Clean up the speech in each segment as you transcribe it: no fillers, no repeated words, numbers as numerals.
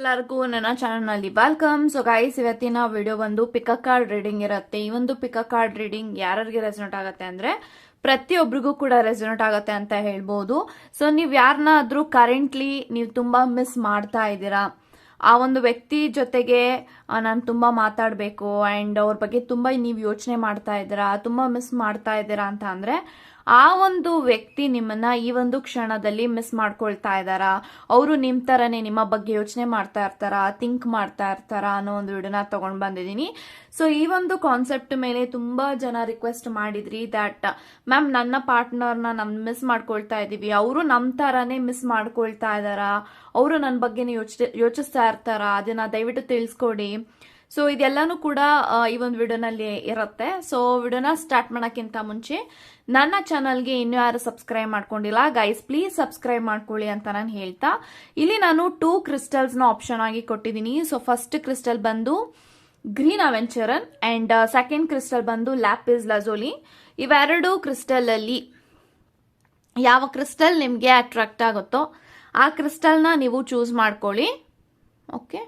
ಎಲ್ಲರಿಗೂ ನನ್ನ ಚಾನಲ್ ನಲ್ಲಿ ವೆಲ್ಕಮ್. ಸೊ ಗೈಸ್, ಇವತ್ತಿನ ವಿಡಿಯೋ ಬಂದು ಪಿಕಪ್ ಕಾರ್ಡ್ ರೀಡಿಂಗ್ ಇರುತ್ತೆ. ಈ ಒಂದು ಪಿಕಪ್ ಕಾರ್ಡ್ ರೀಡಿಂಗ್ ಯಾರಿಗೆ ರೆಸೊನೇಟ್ ಆಗುತ್ತೆ ಅಂದ್ರೆ ಪ್ರತಿಯೊಬ್ಬರಿಗೂ ಕೂಡ ರೆಸೊನೇಟ್ ಆಗುತ್ತೆ ಅಂತ ಹೇಳ್ಬೋದು. ಸೊ ನೀವು ಯಾರನ್ನಾದ್ರೂ ಕರೆಂಟ್ಲಿ ನೀವು ತುಂಬಾ ಮಿಸ್ ಮಾಡ್ತಾ ಇದ್ದೀರಾ, ಆ ಒಂದು ವ್ಯಕ್ತಿ ಜೊತೆಗೆ ನಾನು ತುಂಬಾ ಮಾತಾಡಬೇಕು ಅಂಡ್ ಅವ್ರ ಬಗ್ಗೆ ತುಂಬಾ ನೀವು ಯೋಚನೆ ಮಾಡ್ತಾ ಇದ್ದೀರಾ, ತುಂಬಾ ಮಿಸ್ ಮಾಡ್ತಾ ಇದ್ದೀರಾ ಅಂತ ಅಂದ್ರೆ ಆ ಒಂದು ವ್ಯಕ್ತಿ ನಿಮ್ಮನ್ನ ಈ ಒಂದು ಕ್ಷಣದಲ್ಲಿ ಮಿಸ್ ಮಾಡ್ಕೊಳ್ತಾ ಇದ್ದಾರಾ, ಅವರು ನಿಮ್ ತರನೇ ನಿಮ್ಮ ಬಗ್ಗೆ ಯೋಚನೆ ಮಾಡ್ತಾ ಇರ್ತಾರ, ಥಿಂಕ್ ಮಾಡ್ತಾ ಇರ್ತಾರ ಅನ್ನೋ ಒಂದು ವಿಡಿಯೋನ ತಗೊಂಡ್ ಬಂದಿದ್ದೀನಿ. ಸೊ ಈ ಒಂದು ಕಾನ್ಸೆಪ್ಟ್ ಮೇಲೆ ತುಂಬಾ ಜನ ರಿಕ್ವೆಸ್ಟ್ ಮಾಡಿದ್ರಿ ದಟ್ ಮ್ಯಾಮ್ ನನ್ನ ಪಾರ್ಟ್ನರ್ನ ನಮ್ ಮಿಸ್ ಮಾಡ್ಕೊಳ್ತಾ ಇದೀವಿ, ಅವರು ನಮ್ ತರಾನೇ ಮಿಸ್ ಮಾಡ್ಕೊಳ್ತಾ ಇದಾರ, ಅವರು ನನ್ನ ಬಗ್ಗೆನೇ ಯೋಚಿಸ್ತಾ ಇರ್ತಾರ, ಅದನ್ನ ದಯವಿಟ್ಟು ತಿಳಿಸ್ಕೊಡಿ. ಸೊ ಇದೆಲ್ಲಾನು ಕೂಡ ಈ ಒಂದು ವಿಡಿಯೋನಲ್ಲಿ ಇರುತ್ತೆ. ಸೊ ವಿಡಿಯೋನ ಸ್ಟಾರ್ಟ್ ಮಾಡೋಕ್ಕಿಂತ ಮುಂಚೆ ನನ್ನ ಚಾನಲ್ಗೆ ಇನ್ನೂ ಯಾರು ಸಬ್ಸ್ಕ್ರೈಬ್ ಮಾಡ್ಕೊಂಡಿಲ್ಲ ಗೈಸ್, ಪ್ಲೀಸ್ ಸಬ್ಸ್ಕ್ರೈಬ್ ಮಾಡ್ಕೊಳ್ಳಿ ಅಂತ ನಾನು ಹೇಳ್ತಾ, ಇಲ್ಲಿ ನಾನು 2 ಕ್ರಿಸ್ಟಲ್ಸ್ ನ ಆಪ್ಷನ್ ಆಗಿ ಕೊಟ್ಟಿದ್ದೀನಿ. ಸೊ ಫಸ್ಟ್ ಕ್ರಿಸ್ಟಲ್ ಬಂದು ಗ್ರೀನ್ ಅವೆಂಚರನ್ ಅಂಡ್ ಸೆಕೆಂಡ್ ಕ್ರಿಸ್ಟಲ್ ಬಂದು ಲ್ಯಾಪಿಸ್ ಲಜೋಲಿ. ಇವೆರಡು ಕ್ರಿಸ್ಟಲ್ ಅಲ್ಲಿ ಯಾವ ಕ್ರಿಸ್ಟಲ್ ನಿಮ್ಗೆ ಅಟ್ರಾಕ್ಟ್ ಆಗುತ್ತೋ ಆ ಕ್ರಿಸ್ಟಲ್ ನ ನೀವು ಚೂಸ್ ಮಾಡ್ಕೊಳ್ಳಿ. ಓಕೆ,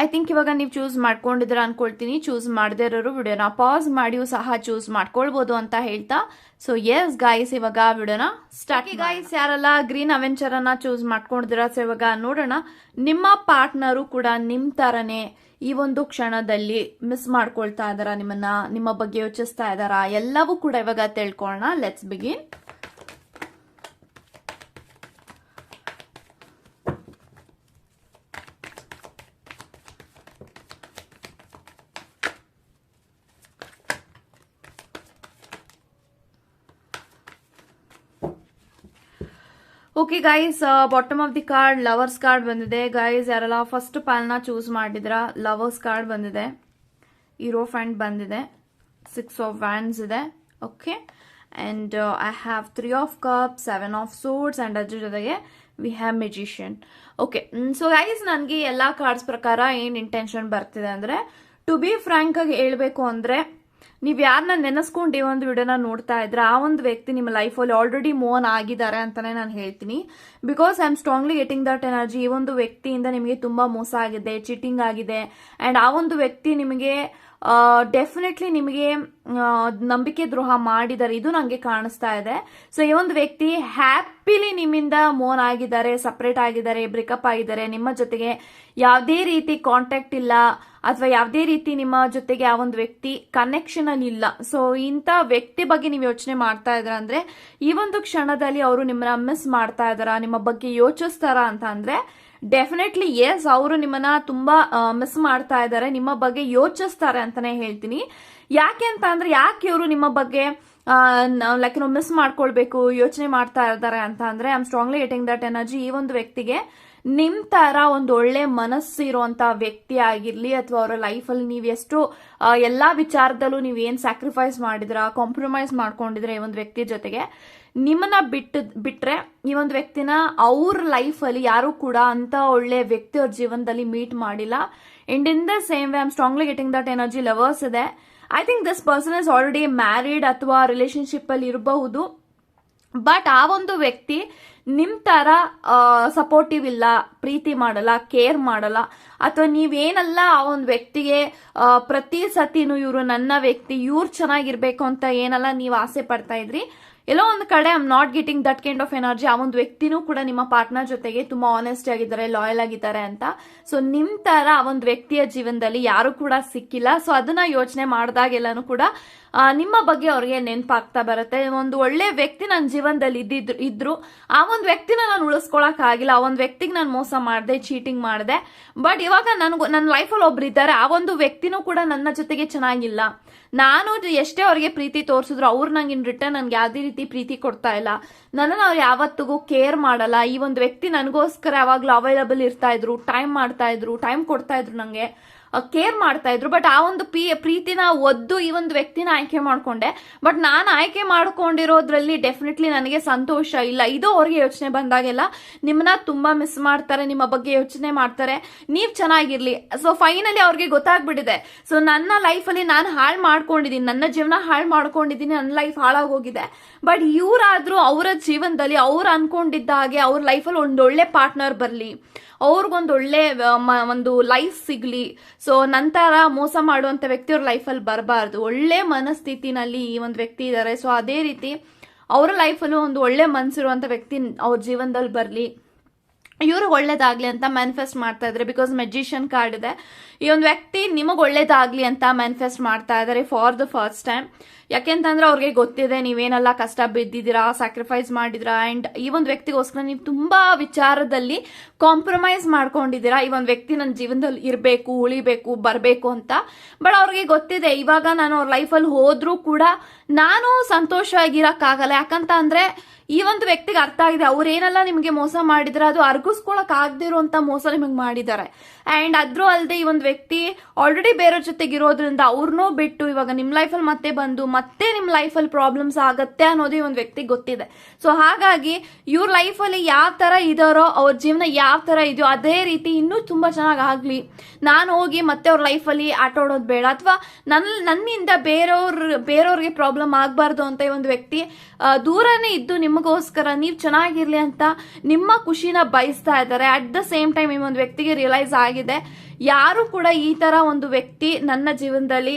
ಐ ಥಿಂಕ್ ಇವಾಗ ನೀವು ಚೂಸ್ ಮಾಡ್ಕೊಂಡಿದ್ರ ಅನ್ಕೊಳ್ತೀನಿ. ಚೂಸ್ ಮಾಡದೇ ಇರೋರು ವಿಡಿಯೋನ ಪಾಸ್ ಮಾಡಿಯೂ ಸಹ ಚೂಸ್ ಮಾಡ್ಕೊಳ್ಬಹುದು ಅಂತ ಹೇಳ್ತಾ, ಸೊ ಎಸ್ ಗೈಸ್, ಇವಾಗ ವಿಡಿಯೋನ ಸ್ಟಾರ್ಟ್. ಗೈಸ್, ಯಾರೆಲ್ಲ ಗ್ರೀನ್ ಅವೆಂಚರ್ ಅನ್ನ ಚೂಸ್ ಮಾಡ್ಕೊಂಡಿದ್ರ, ಸೊ ಇವಾಗ ನೋಡೋಣ ನಿಮ್ಮ ಪಾರ್ಟ್ನರು ಕೂಡ ನಿಮ್ ತರನೇ ಈ ಒಂದು ಕ್ಷಣದಲ್ಲಿ ಮಿಸ್ ಮಾಡ್ಕೊಳ್ತಾ ಇದಾರ, ನಿಮ್ಮನ್ನ ನಿಮ್ಮ ಬಗ್ಗೆ ಯೋಚಿಸ್ತಾ ಇದಾರ, ಎಲ್ಲವೂ ಕೂಡ ಇವಾಗ ತಿಳ್ಕೊಳ್ಳೋಣ. Let's begin. Okay guys, bottom of the card lovers card ಬಂದಿದೆ. ಗೈಸ್, ಯಾರೆಲ್ಲ ಫಸ್ಟ್ ಪಾಲ್ನ ಚೂಸ್ ಮಾಡಿದ್ರ ಲವರ್ಸ್ ಕಾರ್ಡ್ ಬಂದಿದೆ, ಹೀರೋಫ್ಯಾಂಟ್ ಬಂದಿದೆ, 6 ಆಫ್ ವ್ಯಾಂಡ್ಸ್ ಇದೆ. Okay, and I have 3 of cups, 7 of swords and ಅದ್ರ ಜೊತೆಗೆ we have magician. Okay, so guys, ನನಗೆ ಎಲ್ಲಾ ಕಾರ್ಡ್ಸ್ ಪ್ರಕಾರ ಏನ್ ಇಂಟೆನ್ಷನ್ ಬರ್ತಿದೆ ಅಂದ್ರೆ, ಟು ಬಿ ಫ್ರಾಂಕ್ ಆಗಿ ಹೇಳ್ಬೇಕು ಅಂದ್ರೆ, ನೀವ್ ಯಾರನ್ನ ನೆನೆಸ್ಕೊಂಡು ಈ ಒಂದು ವಿಡಿಯೋನ ನೋಡ್ತಾ ಇದ್ರೆ ಆ ಒಂದು ವ್ಯಕ್ತಿ ನಿಮ್ಮ ಲೈಫಲ್ಲಿ ಆಲ್ರೆಡಿ ಮೂವ್ ಆನ್ ಆಗಿದ್ದಾರೆ ಅಂತಾನೆ ನಾನು ಹೇಳ್ತೀನಿ. Because I am strongly getting that energy. ಈ ಒಂದು ವ್ಯಕ್ತಿಯಿಂದ ನಿಮಗೆ ತುಂಬಾ ಮೋಸ ಆಗಿದೆ, ಚೀಟಿಂಗ್ ಆಗಿದೆ ಅಂಡ್ ಆ ಒಂದು ವ್ಯಕ್ತಿ ನಿಮಗೆ ಡೆಫಿನೆಟ್ಲಿ ನಿಮಗೆ ನಂಬಿಕೆ ದ್ರೋಹ ಮಾಡಿದ್ದಾರೆ, ಇದು ನಂಗೆ ಕಾಣಿಸ್ತಾ ಇದೆ. ಸೊ ಈ ಒಂದು ವ್ಯಕ್ತಿ ಹ್ಯಾಪಿಲಿ ನಿಮ್ಮಿಂದ ಮೋನ್ ಆಗಿದ್ದಾರೆ, ಸಪರೇಟ್ ಆಗಿದ್ದಾರೆ, ಬ್ರೇಕಪ್ ಆಗಿದ್ದಾರೆ, ನಿಮ್ಮ ಜೊತೆಗೆ ಯಾವುದೇ ರೀತಿ ಕಾಂಟ್ಯಾಕ್ಟ್ ಇಲ್ಲ ಅಥವಾ ಯಾವುದೇ ರೀತಿ ನಿಮ್ಮ ಜೊತೆಗೆ ಆ ಒಂದು ವ್ಯಕ್ತಿ ಕನೆಕ್ಷನ್ ಅಲ್ಲಿ ಇಲ್ಲ. ಸೊ ಇಂಥ ವ್ಯಕ್ತಿ ಬಗ್ಗೆ ನೀವು ಯೋಚನೆ ಮಾಡ್ತಾ ಇದ್ರ ಅಂದ್ರೆ ಈ ಒಂದು ಕ್ಷಣದಲ್ಲಿ ಅವರು ನಿಮ್ಮನ್ನ ಮಿಸ್ ಮಾಡ್ತಾ ಇದಾರ, ನಿಮ್ಮ ಬಗ್ಗೆ ಯೋಚಿಸ್ತಾರ ಅಂತ ಅಂದ್ರೆ ಡೆಫಿನೆಟ್ಲಿ ಎಸ್, ಅವರು ನಿಮ್ಮನ್ನ ತುಂಬಾ ಮಿಸ್ ಮಾಡ್ತಾ ಇದ್ದಾರೆ, ನಿಮ್ಮ ಬಗ್ಗೆ ಯೋಚಿಸ್ತಾರೆ ಅಂತಾನೆ ಹೇಳ್ತೀನಿ. ಯಾಕೆ ಅಂತ ಅಂದ್ರೆ, ಯಾಕೆ ಇವರು ನಿಮ್ಮ ಬಗ್ಗೆ ಲೈಕ್ ಮಿಸ್ ಮಾಡ್ಕೊಳ್ಬೇಕು, ಯೋಚನೆ ಮಾಡ್ತಾ ಇದ್ದಾರೆ ಅಂತ ಅಂದ್ರೆ, I am strongly getting that energy. ಈ ಒಂದು ವ್ಯಕ್ತಿಗೆ ನಿಮ್ ತರ ಒಂದು ಒಳ್ಳೆ ಮನಸ್ಸು ಇರುವಂತ ವ್ಯಕ್ತಿ ಆಗಿರ್ಲಿ ಅಥವಾ ಅವರ ಲೈಫಲ್ಲಿ ನೀವು ಎಷ್ಟು ಎಲ್ಲಾ ವಿಚಾರದಲ್ಲೂ ನೀವು ಏನ್ ಸ್ಯಾಕ್ರಿಫೈಸ್ ಮಾಡಿದ್ರ, ಕಾಂಪ್ರಮೈಸ್ ಮಾಡ್ಕೊಂಡಿದ್ರೆ ಈ ಒಂದು ವ್ಯಕ್ತಿ ಜೊತೆಗೆ, ನಿಮ್ಮನ್ನ ಬಿಟ್ರೆ ಈ ಒಂದು ವ್ಯಕ್ತಿನ ಅವ್ರ ಲೈಫ್ ಅಲ್ಲಿ ಯಾರು ಕೂಡ ಅಂತ ಒಳ್ಳೆ ವ್ಯಕ್ತಿ ಅವ್ರ ಜೀವನದಲ್ಲಿ ಮೀಟ್ ಮಾಡಿಲ್ಲ. And in the same way I am strongly getting that energy lovers ಇದೆ. I think this person is already married ಅಥವಾ ರಿಲೇಶನ್ಶಿಪ್ ಅಲ್ಲಿ ಇರಬಹುದು, ಬಟ್ ಆ ಒಂದು ವ್ಯಕ್ತಿ ನಿಮ್ ತರ ಸಪೋರ್ಟಿವ್ ಇಲ್ಲ, ಪ್ರೀತಿ ಮಾಡಲ್ಲ, ಕೇರ್ ಮಾಡಲ್ಲ, ಅಥವಾ ನೀವೇನಲ್ಲ ಆ ಒಂದು ವ್ಯಕ್ತಿಗೆ ಪ್ರತಿ ಸತಿನೂ ಇವರು ನನ್ನ ವ್ಯಕ್ತಿ, ಇವ್ರು ಚೆನ್ನಾಗಿರ್ಬೇಕು ಅಂತ ಏನಲ್ಲ ನೀವು ಆಸೆ ಪಡ್ತಾ ಇದ್ರಿ, ಎಲ್ಲೋ ಒಂದು ಕಡೆ I am not getting that kind of energy. ಆ ಒಂದು ವ್ಯಕ್ತಿನೂ ಕೂಡ ನಿಮ್ಮ ಪಾರ್ಟ್ನರ್ ಜೊತೆಗೆ ತುಂಬಾ ಆನೆಸ್ಟ್ ಆಗಿದ್ದಾರೆ, ಲಾಯಲ್ ಆಗಿದ್ದಾರೆ ಅಂತ. ಸೊ ನಿಮ್ ತರ ಆ ಒಂದು ವ್ಯಕ್ತಿಯ ಜೀವನದಲ್ಲಿ ಯಾರು ಕೂಡ ಸಿಕ್ಕಿಲ್ಲ. ಸೊ ಅದನ್ನ ಯೋಚನೆ ಮಾಡಿದಾಗೆಲ್ಲಾನು ಕೂಡ ನಿಮ್ಮ ಬಗ್ಗೆ ಅವ್ರಿಗೆ ನೆನಪಾಗ್ತಾ ಬರುತ್ತೆ. ಒಂದು ಒಳ್ಳೆ ವ್ಯಕ್ತಿ ನನ್ನ ಜೀವನದಲ್ಲಿ ಇದ್ರು ಆ ಒಂದು ವ್ಯಕ್ತಿನ ನಾನು ಉಳಿಸ್ಕೊಳಕ್ ಆಗಿಲ್ಲ, ಆ ಒಂದು ವ್ಯಕ್ತಿಗೆ ನಾನು ಮೋಸ ಮಾಡಿದೆ, ಚೀಟಿಂಗ್ ಮಾಡಿದೆ. ಬಟ್ ಇವಾಗ ನನ್ನ ಲೈಫಲ್ಲಿ ಒಬ್ರು ಇದ್ದಾರೆ, ಆ ಒಂದು ವ್ಯಕ್ತಿನೂ ಕೂಡ ನನ್ನ ಜೊತೆಗೆ ಚೆನ್ನಾಗಿಲ್ಲ. ನಾನು ಎಷ್ಟೇ ಅವ್ರಿಗೆ ಪ್ರೀತಿ ತೋರಿಸಿದ್ರು ಅವ್ರು ನಂಗೆ ಇನ್ ರಿಟರ್ನ್ ನನ್ಗೆ ಯಾವುದೇ ರೀತಿ ಪ್ರೀತಿ ಕೊಡ್ತಾ ಇಲ್ಲ, ನನ್ನನ್ನು ಅವ್ರು ಯಾವತ್ತಿಗೂ ಕೇರ್ ಮಾಡಲ್ಲ. ಈ ಒಂದು ವ್ಯಕ್ತಿ ನನಗೋಸ್ಕರ ಯಾವಾಗ್ಲೂ ಅವೈಲಬಲ್ ಇರ್ತಾ ಇದ್ರು, ಟೈಮ್ ಮಾಡ್ತಾ ಇದ್ರು, ಟೈಮ್ ಕೊಡ್ತಾ ಇದ್ರು ನಂಗೆ. ಕೇರ್ ಮಾಡ್ತಾ ಇದ್ರು. ಬಟ್ ಆ ಒಂದು ಪ್ರೀತಿನ ಒದ್ದು ಈ ಒಂದು ವ್ಯಕ್ತಿನ ಆಯ್ಕೆ ಮಾಡ್ಕೊಂಡೆ. ಬಟ್ ನಾನು ಆಯ್ಕೆ ಮಾಡ್ಕೊಂಡಿರೋದ್ರಲ್ಲಿ ಡೆಫಿನೆಟ್ಲಿ ನನಗೆ ಸಂತೋಷ ಇಲ್ಲ. ಇದು ಅವ್ರಿಗೆ ಯೋಚನೆ ಬಂದಾಗೆಲ್ಲ ನಿಮ್ಮನ್ನ ತುಂಬಾ ಮಿಸ್ ಮಾಡ್ತಾರೆ, ನಿಮ್ಮ ಬಗ್ಗೆ ಯೋಚನೆ ಮಾಡ್ತಾರೆ, ನೀವ್ ಚೆನ್ನಾಗಿರ್ಲಿ. ಸೊ ಫೈನಲಿ ಅವ್ರಿಗೆ ಗೊತ್ತಾಗ್ಬಿಟ್ಟಿದೆ. ಸೊ ನನ್ನ ಲೈಫಲ್ಲಿ ನಾನು ಹಾಳು ಮಾಡ್ಕೊಂಡಿದ್ದೀನಿ, ನನ್ನ ಜೀವನ ಹಾಳು ಮಾಡ್ಕೊಂಡಿದ್ದೀನಿ, ನನ್ನ ಲೈಫ್ ಹಾಳಾಗೋಗಿದೆ. ಬಟ್ ಇವರಾದ್ರೂ ಅವರ ಜೀವನದಲ್ಲಿ ಅವ್ರು ಅನ್ಕೊಂಡಿದ್ದ ಹಾಗೆ ಅವ್ರ ಲೈಫಲ್ಲಿ ಒಂದೊಳ್ಳೆ ಪಾರ್ಟ್ನರ್ ಬರಲಿ, ಅವ್ರಿಗೊಂದು ಒಳ್ಳೆ ಒಂದು ಲೈಫ್ ಸಿಗ್ಲಿ. ಸೊ ನಂತರ ಮೋಸ ಮಾಡುವಂತ ವ್ಯಕ್ತಿ ಅವ್ರ ಲೈಫಲ್ಲಿ ಬರಬಾರ್ದು. ಒಳ್ಳೆ ಮನಸ್ಥಿತಿನಲ್ಲಿ ಈ ಒಂದು ವ್ಯಕ್ತಿ ಇದ್ದಾರೆ. ಸೊ ಅದೇ ರೀತಿ ಅವರ ಲೈಫಲ್ಲೂ ಒಂದು ಒಳ್ಳೆ ಮನಸ್ಸಿರುವಂತ ವ್ಯಕ್ತಿ ಅವ್ರ ಜೀವನದಲ್ಲಿ ಬರಲಿ, ಇವ್ರಿಗೆ ಒಳ್ಳೇದಾಗ್ಲಿ ಅಂತ ಮ್ಯಾನಿಫೆಸ್ಟ್ ಮಾಡ್ತಾ ಇದ್ದಾರೆ. ಬಿಕಾಸ್ ಮೆಜಿಷಿಯನ್ ಕಾರ್ಡ್ ಇದೆ. ಈ ಒಂದು ವ್ಯಕ್ತಿ ನಿಮಗೆ ಒಳ್ಳೇದಾಗ್ಲಿ ಅಂತ ಮ್ಯಾನಿಫೆಸ್ಟ್ ಮಾಡ್ತಾ ಇದ್ದಾರೆ ಫಾರ್ ದ ಫಸ್ಟ್ ಟೈಮ್. ಯಾಕೆಂತಂದ್ರೆ ಅವ್ರಿಗೆ ಗೊತ್ತಿದೆ ನೀವೇನೆಲ್ಲ ಕಷ್ಟ ಬಿದ್ದಿದ್ದೀರಾ, ಸ್ಯಾಕ್ರಿಫೈಸ್ ಮಾಡಿದಿರಾ, ಅಂಡ್ ಈ ಒಂದು ವ್ಯಕ್ತಿಗೋಸ್ಕರ ನೀವು ತುಂಬಾ ವಿಚಾರದಲ್ಲಿ ಕಾಂಪ್ರಮೈಸ್ ಮಾಡ್ಕೊಂಡಿದ್ದೀರಾ. ಈ ಒಂದು ವ್ಯಕ್ತಿ ನನ್ನ ಜೀವನದಲ್ಲಿ ಇರಬೇಕು, ಉಳಿಬೇಕು, ಬರಬೇಕು ಅಂತ. ಬಟ್ ಅವ್ರಿಗೆ ಗೊತ್ತಿದೆ ಇವಾಗ ನಾನು ಅವ್ರ ಲೈಫಲ್ಲಿ ಹೋದ್ರೂ ಕೂಡ ನಾನು ಸಂತೋಷವಾಗಿರಕ್ಕಾಗಲ್ಲ. ಯಾಕಂತ ಅಂದ್ರೆ ಈ ಒಂದು ವ್ಯಕ್ತಿಗೆ ಅರ್ಥ ಆಗಿದೆ ಅವ್ರೇನೆಲ್ಲ ನಿಮಗೆ ಮೋಸ ಮಾಡಿದ್ರೆ ಅದು ಅರ್ಗಿಸ್ಕೊಳಕ್ ಆಗದಿರುವಂತ ಮೋಸ ನಿಮಗೆ ಮಾಡಿದ್ದಾರೆ. ಅಂಡ್ ಅದ್ರೂ ಅಲ್ಲದೆ ಈ ಒಂದು ವ್ಯಕ್ತಿ ಆಲ್ರೆಡಿ ಬೇರೆಯವ್ರ ಜೊತೆಗೆ ಇರೋದ್ರಿಂದ ಅವ್ರನ್ನೂ ಬಿಟ್ಟು ಇವಾಗ ನಿಮ್ ಲೈಫಲ್ಲಿ ಮತ್ತೆ ಬಂದು ಮತ್ತೆ ನಿಮ್ ಲೈಫಲ್ಲಿ ಪ್ರಾಬ್ಲಮ್ಸ್ ಆಗತ್ತೆ ಅನ್ನೋದು ಈ ಒಂದು ವ್ಯಕ್ತಿಗೆ ಗೊತ್ತಿದೆ. ಸೊ ಹಾಗಾಗಿ ಇವ್ರ ಲೈಫಲ್ಲಿ ಯಾವ ತರ ಇದಾರೋ, ಅವ್ರ ಜೀವನ ಯಾವ ತರ ಇದೆಯೋ ಅದೇ ರೀತಿ ಇನ್ನೂ ತುಂಬಾ ಚೆನ್ನಾಗಿ ಆಗ್ಲಿ. ನಾನು ಹೋಗಿ ಮತ್ತೆ ಅವ್ರ ಲೈಫಲ್ಲಿ ಆಟ ಆಡೋದು ಬೇಡ, ಅಥವಾ ನನ್ನಿಂದ ಬೇರೆಯವ್ರಿಗೆ ಪ್ರಾಬ್ಲಮ್ ಆಗಬಾರ್ದು ಅಂತ ಈ ಒಂದು ವ್ಯಕ್ತಿ ದೂರನೇ ಇದ್ದು ನಿಮಗೋಸ್ಕರ ನೀವ್ ಚೆನ್ನಾಗಿರ್ಲಿ ಅಂತ ನಿಮ್ಮ ಖುಷಿನ ಬಯಸ್ತಾ ಇದ್ದಾರೆ. ಅಟ್ ದ ಸೇಮ್ ಟೈಮ್ ಈ ಒಂದು ವ್ಯಕ್ತಿಗೆ ರಿಯಲೈಸ್ ಆಗಿದೆ ಯಾರು ಕೂಡ ಈ ತರ ಒಂದು ವ್ಯಕ್ತಿ ನನ್ನ ಜೀವನದಲ್ಲಿ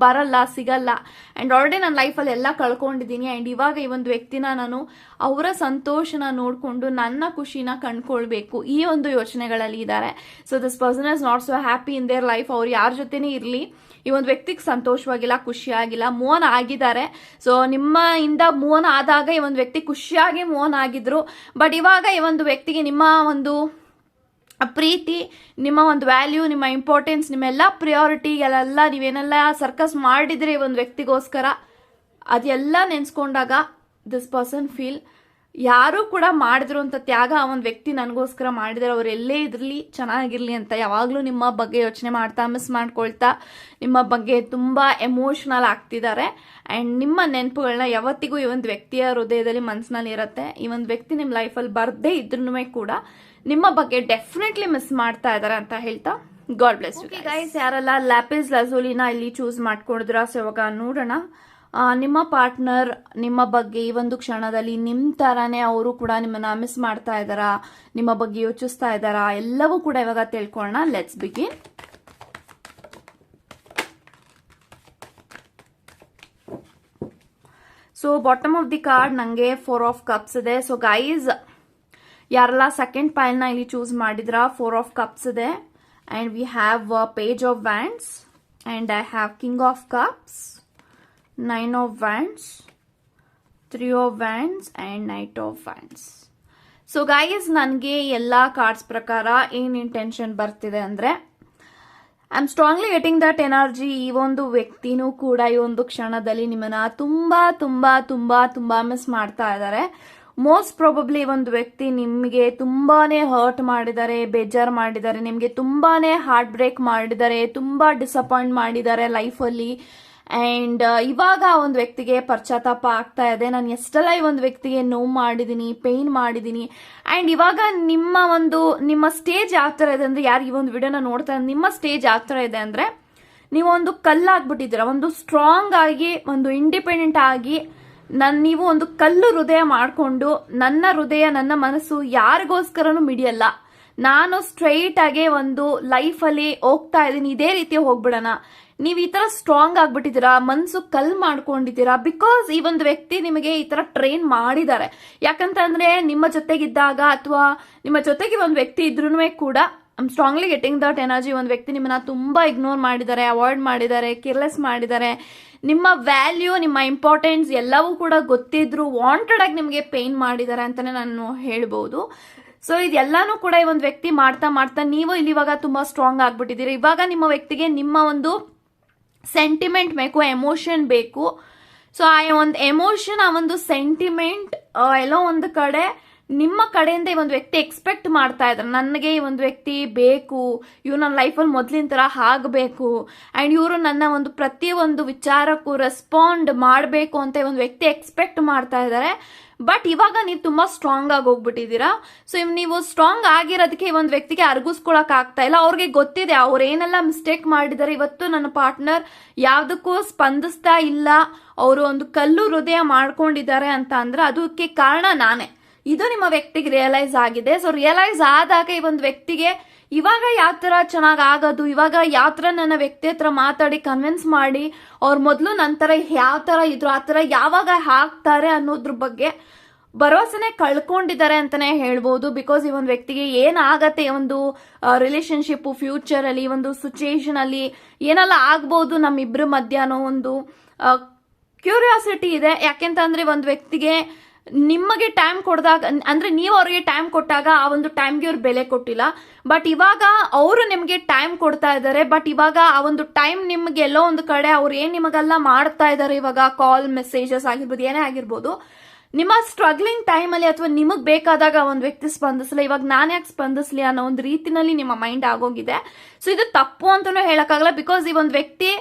ಬರಲ್ಲ, ಸಿಗಲ್ಲ. ಅಂಡ್ ಆಲ್ರೆಡಿ ನನ್ನ ಲೈಫಲ್ಲಿ ಎಲ್ಲ ಕಳ್ಕೊಂಡಿದ್ದೀನಿ. ಅಂಡ್ ಇವಾಗ ಈ ಒಂದು ವ್ಯಕ್ತಿನ ನಾನು ಅವರ ಸಂತೋಷನ ನೋಡ್ಕೊಂಡು ನನ್ನ ಖುಷಿನ ಕಂಡ್ಕೊಳ್ಬೇಕು, ಈ ಒಂದು ಯೋಚನೆಗಳಲ್ಲಿ ಇದ್ದಾರೆ. So this person is not so happy in their life. ಅವ್ರು ಯಾರ ಜೊತೆನೇ ಇರ್ಲಿ ಈ ಒಂದು ವ್ಯಕ್ತಿಗೆ ಸಂತೋಷವಾಗಿಲ್ಲ, ಖುಷಿಯಾಗಿಲ್ಲ, ಮೋಹನ್ ಆಗಿದ್ದಾರೆ. ಸೊ ನಿಮ್ಮ ಇಂದ ಮೋಹನ್ ಆದಾಗ ಈ ಒಂದು ವ್ಯಕ್ತಿ ಖುಷಿಯಾಗಿ ಮೋಹನ್ ಆಗಿದ್ರು. ಬಟ್ ಇವಾಗ ಈ ಒಂದು ವ್ಯಕ್ತಿಗೆ ನಿಮ್ಮ ಒಂದು ಪ್ರೀತಿ, ನಿಮ್ಮ ಒಂದು ವ್ಯಾಲ್ಯೂ, ನಿಮ್ಮ ಇಂಪಾರ್ಟೆನ್ಸ್, ನಿಮ್ಮೆಲ್ಲ ಪ್ರಿಯಾರಿಟಿಗಳೆಲ್ಲ ನೀವೇನೆಲ್ಲ ಸರ್ಕಸ್ ಮಾಡಿದ್ರೆ ಈ ಒಂದು ವ್ಯಕ್ತಿಗೋಸ್ಕರ ಅದೆಲ್ಲ ನೆನ್ಸ್ಕೊಂಡಾಗ ದಿಸ್ ಪರ್ಸನ್ ಫೀಲ್ ಯಾರು ಕೂಡ ಮಾಡಿದ್ರು ಅಂತ ತ್ಯಾಗ ಆ ಒಂದು ವ್ಯಕ್ತಿ ನನಗೋಸ್ಕರ ಮಾಡಿದಾರೆ, ಅವ್ರು ಎಲ್ಲೇ ಇದ್ರಲಿ ಚೆನ್ನಾಗಿರ್ಲಿ ಅಂತ ಯಾವಾಗಲೂ ನಿಮ್ಮ ಬಗ್ಗೆ ಯೋಚನೆ ಮಾಡ್ತಾ, ಮಿಸ್ ಮಾಡ್ಕೊಳ್ತಾ, ನಿಮ್ಮ ಬಗ್ಗೆ ತುಂಬಾ ಎಮೋಷನಲ್ ಆಗ್ತಿದ್ದಾರೆ. ಅಂಡ್ ನಿಮ್ಮ ನೆನಪುಗಳನ್ನ ಯಾವತ್ತಿಗೂ ಈ ಒಂದು ವ್ಯಕ್ತಿಯ ಹೃದಯದಲ್ಲಿ ಮನಸ್ಸಿನಲ್ಲಿ ಇರುತ್ತೆ. ಈ ಒಂದು ವ್ಯಕ್ತಿ ನಿಮ್ಮ ಲೈಫಲ್ಲಿ ಬರ್ದೇ ಇದ್ರೂ ಕೂಡ ನಿಮ್ಮ ಬಗ್ಗೆ ಡೆಫಿನೆಟ್ಲಿ ಮಿಸ್ ಮಾಡ್ತಾ ಇದಾರೆ ಅಂತ ಹೇಳ್ತಾ ಗಾಡ್ ಬ್ಲೆಸ್ ಯು ಗೈಸ್. ಯಾರೆಲ್ಲ ಲ್ಯಾಪಿಸ್ ಲಜೂಲಿನ ಇಲ್ಲಿ ಚೂಸ್ ಮಾಡ್ಕೊಂಡಿದ್ರ, ಸೊ ಇವಾಗ ನೋಡೋಣ ನಿಮ್ಮ ಪಾರ್ಟ್ನರ್ ನಿಮ್ಮ ಬಗ್ಗೆ ಈ ಒಂದು ಕ್ಷಣದಲ್ಲಿ ನಿಮ್ ತರಾನೇ ಅವರು ಕೂಡ ನಿಮ್ಮನ್ನ ಮಿಸ್ ಮಾಡ್ತಾ ಇದಾರಾ, ನಿಮ್ಮ ಬಗ್ಗೆ ಯೋಚಿಸ್ತಾ ಇದಾರಾ, ಎಲ್ಲವೂ ಕೂಡ ಇವಾಗ ತಿಳ್ಕೊಳ್ಳೋಣ. Let's begin. So bottom of the card ನಂಗೆ 4 ಆಫ್ ಕಪ್ಸ್ ಇದೆ. ಸೊ ಗೈಸ್ ಯಾರೆಲ್ಲ ಸೆಕೆಂಡ್ ಪೈಲ್ನ ಇಲ್ಲಿ ಚೂಸ್ ಮಾಡಿದ್ರ, 4 ಆಫ್ ಕಪ್ಸ್ ಇದೆ. And we have page of wands, and I have king of cups, 9 of wands, 3 of wands and knight of wands. So guys ನನಗೆ ಎಲ್ಲಾ cards ಪ್ರಕಾರ ಏನ್ intention ಬರ್ತಿದೆ ಅಂದ್ರೆ, I am strongly getting that energy. ಈ ಒಂದು ವ್ಯಕ್ತಿನೂ ಕೂಡ ಈ ಒಂದು ಕ್ಷಣದಲ್ಲಿ ನಿಮ್ಮನ್ನ ತುಂಬಾ ತುಂಬಾ ತುಂಬಾ ತುಂಬಾ ಮಿಸ್ ಮಾಡ್ತಾ ಇದ್ದಾರೆ. ಮೋಸ್ಟ್ ಪ್ರಾಬಬ್ಲಿ ಒಂದು ವ್ಯಕ್ತಿ ನಿಮಗೆ ತುಂಬಾನೇ ಹರ್ಟ್ ಮಾಡಿದ್ದಾರೆ, ಬೇಜಾರು ಮಾಡಿದ್ದಾರೆ, ನಿಮಗೆ ತುಂಬಾನೇ ಹಾರ್ಟ್ ಬ್ರೇಕ್ ಮಾಡಿದ್ದಾರೆ, ತುಂಬಾ ಡಿಸಪಾಯಿಂಟ್ ಮಾಡಿದ್ದಾರೆ ಲೈಫಲ್ಲಿ. ಅಂಡ್ ಇವಾಗ ಒಂದು ವ್ಯಕ್ತಿಗೆ ಪಶ್ಚಾತ್ತಾಪ ಆಗ್ತಾ ಇದೆ, ನಾನು ಎಷ್ಟೆಲ್ಲ ಈ ಒಂದು ವ್ಯಕ್ತಿಗೆ ನೋವು ಮಾಡಿದೀನಿ, ಪೇನ್ ಮಾಡಿದೀನಿ. ಅಂಡ್ ಇವಾಗ ನಿಮ್ಮ ಸ್ಟೇಜ್ ಯಾವ ತರ ಇದೆ ಅಂದ್ರೆ, ಯಾರು ಈ ಒಂದು ವಿಡಿಯೋನ ನೋಡ್ತಾ ನಿಮ್ಮ ಸ್ಟೇಜ್ ಯಾವ ತರ ಇದೆ ಅಂದ್ರೆ, ನೀವೊಂದು ಕಲ್ಲಾಗ್ಬಿಟ್ಟಿದ್ದೀರಾ. ಒಂದು ಸ್ಟ್ರಾಂಗ್ ಆಗಿ, ಒಂದು ಇಂಡಿಪೆಂಡೆಂಟ್ ಆಗಿ ನೀವು ಒಂದು ಕಲ್ಲು ಹೃದಯ ಮಾಡ್ಕೊಂಡು, ನನ್ನ ಹೃದಯ, ನನ್ನ ಮನಸ್ಸು ಯಾರಿಗೋಸ್ಕರನೂ ಮಿಡಿಯಲ್ಲ, ನಾನು ಸ್ಟ್ರೈಟ್ ಆಗಿ ಒಂದು ಲೈಫ್ ಅಲ್ಲಿ ಹೋಗ್ತಾ ಇದ್ದೀನಿ, ಇದೇ ರೀತಿ ಹೋಗ್ಬಿಡೋಣ. ನೀವ್ ಈ ತರ ಸ್ಟ್ರಾಂಗ್ ಆಗ್ಬಿಟ್ಟಿದ್ದೀರಾ, ಮನ್ಸು ಕಲ್ ಮಾಡ್ಕೊಂಡಿದ್ದೀರಾ. ಬಿಕಾಸ್ ಈ ಒಂದು ವ್ಯಕ್ತಿ ನಿಮಗೆ ಈ ತರ ಟ್ರೈನ್ ಮಾಡಿದ್ದಾರೆ. ಯಾಕಂತಂದ್ರೆ ನಿಮ್ಮ ಜೊತೆಗಿದ್ದಾಗ ಅಥವಾ ನಿಮ್ಮ ಜೊತೆಗೆ ಒಂದು ವ್ಯಕ್ತಿ ಇದ್ರೂ ಕೂಡ I am strongly getting that energy. ಒಂದು ವ್ಯಕ್ತಿ ನಿಮ್ಮನ್ನ ತುಂಬಾ ಇಗ್ನೋರ್ ಮಾಡಿದ್ದಾರೆ, ಅವಾಯ್ಡ್ ಮಾಡಿದ್ದಾರೆ, ಕೇರ್ಲೆಸ್ ಮಾಡಿದ್ದಾರೆ. ನಿಮ್ಮ ವ್ಯಾಲ್ಯೂ, ನಿಮ್ಮ ಇಂಪಾರ್ಟೆನ್ಸ್ ಎಲ್ಲವೂ ಕೂಡ ಗೊತ್ತಿದ್ರು ವಾಂಟೆಡ್ ಆಗಿ ನಿಮಗೆ ಪೇನ್ ಮಾಡಿದ್ದಾರೆ ಅಂತಾನೆ ನಾನು ಹೇಳ್ಬಹುದು. ಸೊ ಇದೆಲ್ಲಾನು ಕೂಡ ಈ ಒಂದು ವ್ಯಕ್ತಿ ಮಾಡ್ತಾ ಮಾಡ್ತಾ ನೀವು ಇಲ್ಲಿ ಇವಾಗ ತುಂಬಾ ಸ್ಟ್ರಾಂಗ್ ಆಗ್ಬಿಟ್ಟಿದ್ದೀರಿ. ಇವಾಗ ನಿಮ್ಮ ವ್ಯಕ್ತಿಗೆ ನಿಮ್ಮ ಒಂದು ಸೆಂಟಿಮೆಂಟ್ ಬೇಕು, ಎಮೋಷನ್ ಬೇಕು. ಸೊ ಆ ಒಂದು ಎಮೋಷನ್, ಆ ಒಂದು ಸೆಂಟಿಮೆಂಟ್ ಎಲ್ಲೋ ಒಂದು ಕಡೆ ನಿಮ್ಮ ಕಡೆಯಿಂದ ಈ ಒಂದು ವ್ಯಕ್ತಿ ಎಕ್ಸ್ಪೆಕ್ಟ್ ಮಾಡ್ತಾ ಇದ್ದಾರೆ, ನನಗೆ ಈ ಒಂದು ವ್ಯಕ್ತಿ ಬೇಕು, ಇವ್ರು ನನ್ನ ಲೈಫಲ್ಲಿ ಮೊದಲಿನ ಥರ ಆಗಬೇಕು ಆ್ಯಂಡ್ ಇವರು ನನ್ನ ಒಂದು ಪ್ರತಿಯೊಂದು ವಿಚಾರಕ್ಕೂ ರೆಸ್ಪಾಂಡ್ ಮಾಡಬೇಕು ಅಂತ ಈ ಒಂದು ವ್ಯಕ್ತಿ ಎಕ್ಸ್ಪೆಕ್ಟ್ ಮಾಡ್ತಾ ಇದ್ದಾರೆ. ಬಟ್ ಇವಾಗ ನೀವು ತುಂಬಾ ಸ್ಟ್ರಾಂಗ್ ಆಗಿ ಹೋಗ್ಬಿಟ್ಟಿದ್ದೀರಾ. ಸೊ ನೀವು ಸ್ಟ್ರಾಂಗ್ ಆಗಿರೋದಕ್ಕೆ ಈ ಒಂದು ವ್ಯಕ್ತಿಗೆ ಅರ್ಗಿಸ್ಕೊಳಕ್ ಆಗ್ತಾ ಇಲ್ಲ. ಅವ್ರಿಗೆ ಗೊತ್ತಿದೆ ಅವ್ರು ಏನೆಲ್ಲ ಮಿಸ್ಟೇಕ್ ಮಾಡಿದ್ದಾರೆ. ಇವತ್ತು ನನ್ನ ಪಾರ್ಟ್ನರ್ ಯಾವ್ದಕ್ಕೂ ಸ್ಪಂದಿಸ್ತಾ ಇಲ್ಲ, ಅವರು ಒಂದು ಕಲ್ಲು ಹೃದಯ ಮಾಡ್ಕೊಂಡಿದ್ದಾರೆ ಅಂತ ಅಂದ್ರೆ ಅದಕ್ಕೆ ಕಾರಣ ನಾನೇ. ಇದು ನಿಮ್ಮ ವ್ಯಕ್ತಿಗೆ ರಿಯಲೈಸ್ ಆಗಿದೆ. ಸೊ ರಿಯಲೈಸ್ ಆದಾಗ ಈ ಒಂದು ವ್ಯಕ್ತಿಗೆ ಇವಾಗ ಯಾವ ತರ ಚೆನ್ನಾಗ್ ಆಗೋದು, ಇವಾಗ ಯಾವ ತರ ನನ್ನ ವ್ಯಕ್ತಿ ಹತ್ರ ಮಾತಾಡಿ ಕನ್ವಿನ್ಸ್ ಮಾಡಿ ಅವ್ರ ಮೊದಲು ನಂತರ ಯಾವ ತರ ಇದ್ರು ಆ ತರ ಯಾವಾಗ ಹಾಕ್ತಾರೆ ಅನ್ನೋದ್ರ ಬಗ್ಗೆ ಭರವಸೆನೆ ಕಳ್ಕೊಂಡಿದ್ದಾರೆ ಅಂತಾನೆ ಹೇಳ್ಬೋದು. ಬಿಕಾಸ್ ಈ ಒಂದು ವ್ಯಕ್ತಿಗೆ ಏನಾಗತ್ತೆ ಈ ಒಂದು ರಿಲೇಶನ್ಶಿಪ್ ಫ್ಯೂಚರ್ ಅಲ್ಲಿ, ಒಂದು ಸಿಚುಯೇಷನ್ ಅಲ್ಲಿ ಏನೆಲ್ಲ ಆಗ್ಬಹುದು ನಮ್ಮಿಬ್ರ ಮಧ್ಯ ಅನ್ನೋ ಒಂದು ಕ್ಯೂರಿಯಾಸಿಟಿ ಇದೆ. ಯಾಕೆಂತಂದ್ರೆ ಒಂದು ವ್ಯಕ್ತಿಗೆ ನಿಮಗೆ ಟೈಮ್ ಕೊಡ್ದಾಗ ಅಂದ್ರೆ ನೀವು ಅವ್ರಿಗೆ ಟೈಮ್ ಕೊಟ್ಟಾಗ ಆ ಒಂದು ಟೈಮ್ಗೆ ಅವ್ರು ಬೆಲೆ ಕೊಟ್ಟಿಲ್ಲ. ಬಟ್ ಇವಾಗ ಅವರು ನಿಮ್ಗೆ ಟೈಮ್ ಕೊಡ್ತಾ ಇದ್ದಾರೆ. ಬಟ್ ಇವಾಗ ಆ ಒಂದು ಟೈಮ್ ನಿಮ್ಗೆ ಎಲ್ಲೋ ಒಂದು ಕಡೆ ಅವ್ರು ಏನ್ ನಿಮಗೆಲ್ಲ ಮಾಡ್ತಾ ಇದ್ದಾರೆ, ಇವಾಗ ಕಾಲ್ ಮೆಸೇಜಸ್ ಆಗಿರ್ಬೋದು, ಏನೇ ಆಗಿರ್ಬೋದು, ನಿಮ್ಮ ಸ್ಟ್ರಗ್ಲಿಂಗ್ ಟೈಮ್ ಅಲ್ಲಿ ಅಥವಾ ನಿಮಗ್ ಬೇಕಾದಾಗ ಒಂದು ವ್ಯಕ್ತಿ ಸ್ಪಂದಿಸಲಿ, ಇವಾಗ ನಾನು ಯಾಕೆ ಸ್ಪಂದಿಸ್ಲಿ ಅನ್ನೋ ಒಂದು ರೀತಿನಲ್ಲಿ ನಿಮ್ಮ ಮೈಂಡ್ ಆಗೋಗಿದೆ. ಸೊ ಇದು ತಪ್ಪು ಅಂತಾನೂ ಹೇಳಕ್ಕಾಗಲ್ಲ. ಬಿಕಾಸ್ ಈ ಒಂದು ವ್ಯಕ್ತಿ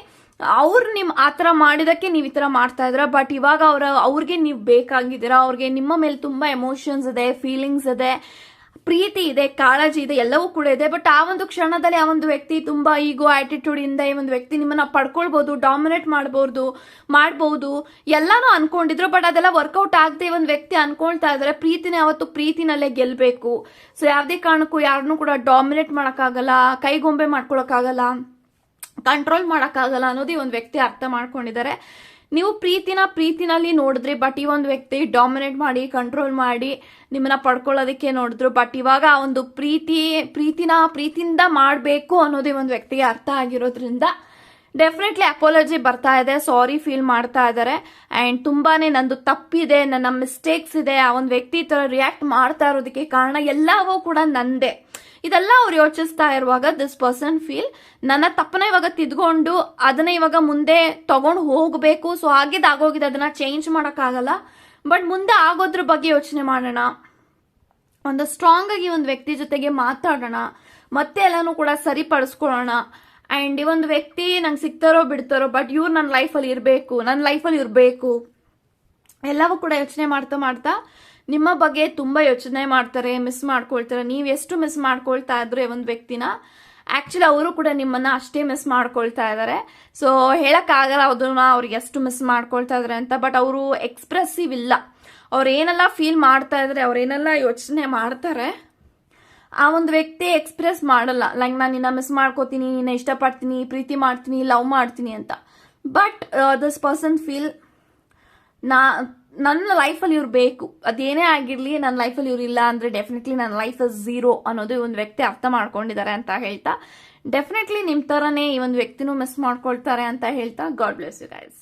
ಅವ್ರು ನಿಮ್ ಆತರ ಮಾಡಿದಕ್ಕೆ ನೀವ್ ಈ ತರ ಮಾಡ್ತಾ ಇದ್ರ. ಬಟ್ ಇವಾಗ ಅವ್ರಿಗೆ ನೀವು ಬೇಕಾಗಿದ್ದೀರಾ. ಅವ್ರಿಗೆ ನಿಮ್ಮ ಮೇಲೆ ತುಂಬಾ ಎಮೋಷನ್ಸ್ ಇದೆ, ಫೀಲಿಂಗ್ಸ್ ಇದೆ, ಪ್ರೀತಿ ಇದೆ, ಕಾಳಜಿ ಇದೆ, ಎಲ್ಲವೂ ಕೂಡ ಇದೆ. ಬಟ್ ಆ ಒಂದು ಕ್ಷಣದಲ್ಲಿ ಆ ಒಂದು ವ್ಯಕ್ತಿ ತುಂಬಾ ಈಗೋ ಆಟಿಟ್ಯೂಡ್ ಇಂದ ಈ ಒಂದು ವ್ಯಕ್ತಿ ನಿಮ್ಮನ್ನ ಪಡ್ಕೊಳ್ಬಹುದು, ಡಾಮಿನೇಟ್ ಮಾಡಬಹುದು ಎಲ್ಲಾನು ಅನ್ಕೊಂಡಿದ್ರು. ಬಟ್ ಅದೆಲ್ಲ ವರ್ಕೌಟ್ ಆಗದೆ ಒಂದು ವ್ಯಕ್ತಿ ಅನ್ಕೊಳ್ತಾ ಇದಾರೆ ಪ್ರೀತಿನ ಯಾವತ್ತು ಪ್ರೀತಿನಲ್ಲೇ ಗೆಲ್ಬೇಕು. ಸೊ ಯಾವ್ದೇ ಕಾರಣಕ್ಕೂ ಯಾರನ್ನೂ ಕೂಡ ಡಾಮಿನೇಟ್ ಮಾಡಕ್ಕಾಗಲ್ಲ, ಕೈಗೊಂಬೆ ಮಾಡ್ಕೊಳಕ್ಕಾಗಲ್ಲ, ಕಂಟ್ರೋಲ್ ಮಾಡಕ್ಕಾಗಲ್ಲ ಅನ್ನೋದು ಈ ಒಂದು ವ್ಯಕ್ತಿ ಅರ್ಥ ಮಾಡ್ಕೊಂಡಿದ್ದಾರೆ. ನೀವು ಪ್ರೀತಿನಲ್ಲಿ ನೋಡಿದ್ರಿ, ಬಟ್ ಈ ಒಂದು ವ್ಯಕ್ತಿ ಡಾಮಿನೇಟ್ ಮಾಡಿ ಕಂಟ್ರೋಲ್ ಮಾಡಿ ನಿಮ್ಮನ್ನ ಪಡ್ಕೊಳ್ಳೋದಕ್ಕೆ ನೋಡಿದ್ರು. ಬಟ್ ಇವಾಗ ಆ ಒಂದು ಪ್ರೀತಿಯಿಂದ ಮಾಡಬೇಕು ಅನ್ನೋದು ಈ ಒಂದು ವ್ಯಕ್ತಿಗೆ ಅರ್ಥ ಆಗಿರೋದ್ರಿಂದ ಡೆಫಿನೆಟ್ಲಿ ಅಪಾಲಜಿ ಬರ್ತಾ ಇದೆ, ಸಾರಿ ಫೀಲ್ ಮಾಡ್ತಾ ಇದ್ದಾರೆ. ಅಂಡ್ ತುಂಬಾನೇ ನಂದು ತಪ್ಪಿದೆ, ನನ್ನ ಮಿಸ್ಟೇಕ್ಸ್ ಇದೆ, ಆ ಒಂದು ವ್ಯಕ್ತಿ ತರ ರಿಯಾಕ್ಟ್ ಮಾಡ್ತಾ ಇರೋದಕ್ಕೆ ಕಾರಣ ಎಲ್ಲವೂ ಕೂಡ ನಂದೇ. ಇದೆಲ್ಲ ಅವ್ರು ಯೋಚಿಸ್ತಾ ಇರುವಾಗ ದಿಸ್ ಪರ್ಸನ್ ಫೀಲ್ ನನ್ನ ತಪ್ಪನ ಇವಾಗ ತಿದ್ಕೊಂಡು ಅದನ್ನ ಇವಾಗ ಮುಂದೆ ತಗೊಂಡು ಹೋಗ್ಬೇಕು. ಸೊ ಆಗೋಗಿದೆ, ಅದನ್ನ ಚೇಂಜ್ ಮಾಡಕ್ಕಾಗಲ್ಲ. ಬಟ್ ಮುಂದೆ ಆಗೋದ್ರ ಬಗ್ಗೆ ಯೋಚನೆ ಮಾಡೋಣ, ಒಂದು ಸ್ಟ್ರಾಂಗ್ ಆಗಿ ಒಂದು ವ್ಯಕ್ತಿ ಜೊತೆಗೆ ಮಾತಾಡೋಣ, ಮತ್ತೆ ಎಲ್ಲಾನು ಕೂಡ ಸರಿಪಡಿಸ್ಕೊಳ್ಳೋಣ. ಅಂಡ್ ಈ ಒಂದು ವ್ಯಕ್ತಿ ನಂಗೆ ಸಿಗ್ತಾರೋ ಬಿಡ್ತಾರೋ, ಬಟ್ ಇವ್ರು ನನ್ನ ಲೈಫಲ್ಲಿ ಇರಬೇಕು ಎಲ್ಲವೂ ಕೂಡ ಯೋಚನೆ ಮಾಡ್ತಾ ನಿಮ್ಮ ಬಗ್ಗೆ ತುಂಬಾ ಯೋಚನೆ ಮಾಡ್ತಾರೆ, ಮಿಸ್ ಮಾಡ್ಕೊಳ್ತಾರೆ. ನೀವು ಎಷ್ಟು ಮಿಸ್ ಮಾಡ್ಕೊಳ್ತಾ ಇದ್ರೆ ಒಂದು ವ್ಯಕ್ತಿನ, ಆಕ್ಚುಲಿ ಅವರು ಕೂಡ ನಿಮ್ಮನ್ನ ಅಷ್ಟೇ ಮಿಸ್ ಮಾಡ್ಕೊಳ್ತಾ ಇದ್ದಾರೆ. ಸೊ ಹೇಳಕ್ಕಾಗಲ್ಲ ಅದನ್ನ ಅವ್ರಿಗೆ ಎಷ್ಟು ಮಿಸ್ ಮಾಡ್ಕೊಳ್ತಾ ಇದಾರೆ ಅಂತ. ಬಟ್ ಅವರು ಎಕ್ಸ್ಪ್ರೆಸಿವ್ ಇಲ್ಲ. ಅವ್ರು ಏನೆಲ್ಲ ಫೀಲ್ ಮಾಡ್ತಾ ಇದ್ರೆ, ಅವ್ರೇನೆಲ್ಲ ಯೋಚನೆ ಮಾಡ್ತಾರೆ, ಆ ಒಂದು ವ್ಯಕ್ತಿ ಎಕ್ಸ್ಪ್ರೆಸ್ ಮಾಡಲ್ಲ. ಲೈಕ್ ನಾನು ನಿನ್ನ ಮಿಸ್ ಮಾಡ್ಕೋತೀನಿ, ನಿನ್ನ ಇಷ್ಟಪಡ್ತೀನಿ, ಪ್ರೀತಿ ಮಾಡ್ತೀನಿ, ಲವ್ ಮಾಡ್ತೀನಿ ಅಂತ. ಬಟ್ ದಿಸ್ ಪರ್ಸನ್ ಫೀಲ್ ನನ್ನ ಲೈಫಲ್ಲಿ ಇವ್ರು ಬೇಕು, ಅದೇನೇ ಆಗಿರ್ಲಿ ನನ್ನ ಲೈಫಲ್ಲಿ ಇವ್ರು ಇಲ್ಲ ಅಂದ್ರೆ ಡೆಫಿನೆಟ್ಲಿ ನನ್ನ ಲೈಫ್ ಇಸ್ ಝೀರೋ ಅನ್ನೋದು ಒಂದು ವ್ಯಕ್ತಿ ಅರ್ಥ ಮಾಡ್ಕೊಂಡಿದ್ದಾರೆ ಅಂತ ಹೇಳ್ತಾ, ಡೆಫಿನೆಟ್ಲಿ ನಿಮ್ ತರನೇ ಈ ಒಂದು ವ್ಯಕ್ತಿನೂ ಮಿಸ್ ಮಾಡ್ಕೊಳ್ತಾರೆ ಅಂತ ಹೇಳ್ತಾ, ಗಾಡ್ ಬ್ಲೆಸ್ ಯು ಗೈಸ್.